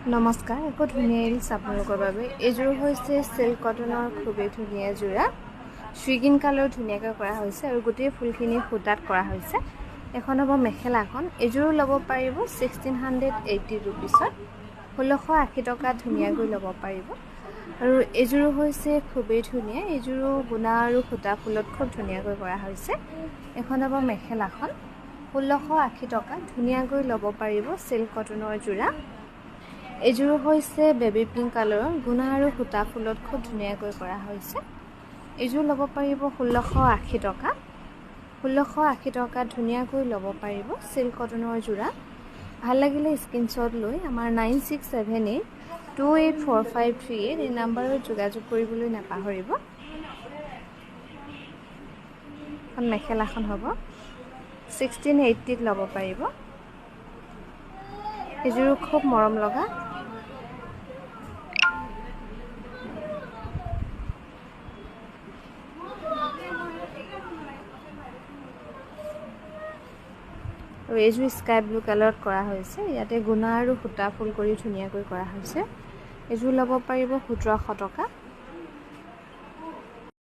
নমস্কাৰ, একো ধুনীয়া ৰিলছ আপোনালোকৰ বাবে। এইযোৰ হৈছে চিল্ক কটনৰ খুবেই ধুনীয়া যোৰা। শ্বিগিন কালাৰ ধুনীয়াকৈ কৰা হৈছে আৰু গোটেই ফুলখিনি সূতাত কৰা হৈছে। এখন হ'ব মেখেলাখন। এইযোৰো ল'ব পাৰিব 1680 ৰুপিছত, 1680 টকাত ধুনীয়াকৈ ল'ব পাৰিব। আৰু এইযোৰো হৈছে খুবেই ধুনীয়া। এইযোৰো গুণা আৰু সূতা ফুলত খুব ধুনীয়াকৈ কৰা হৈছে। এখন হ'ব মেখেলাখন, 1680 টকা ধুনীয়াকৈ ল'ব পাৰিব চিল্ক কটনৰ যোৰা। এইযোৰো হৈছে বেবী পিংক কালাৰৰ, গুণা আৰু সূতা ফুলত খুব ধুনীয়াকৈ কৰা হৈছে। এইযোৰ ল'ব পাৰিব 1680 টকা, 1680 টকাত ধুনীয়াকৈ ল'ব পাৰিব চিল্ক কটনৰ যোৰা। ভাল লাগিলে স্ক্ৰীনশ্বট লৈ আমাৰ 9678284538 এই নাম্বাৰত যোগাযোগ কৰিবলৈ নাপাহৰিব। এখন মেখেলাখন হ'ব 1680ত ল'ব পাৰিব। এইযোৰো খুব মৰম লগা। আৰু এইযোৰ স্কাই ব্লু কালাৰত কৰা হৈছে। ইয়াতে গুণা আৰু সূতা ফুল কৰি ধুনীয়াকৈ কৰা হৈছে। এইযোৰ ল'ব পাৰিব 1700 টকা।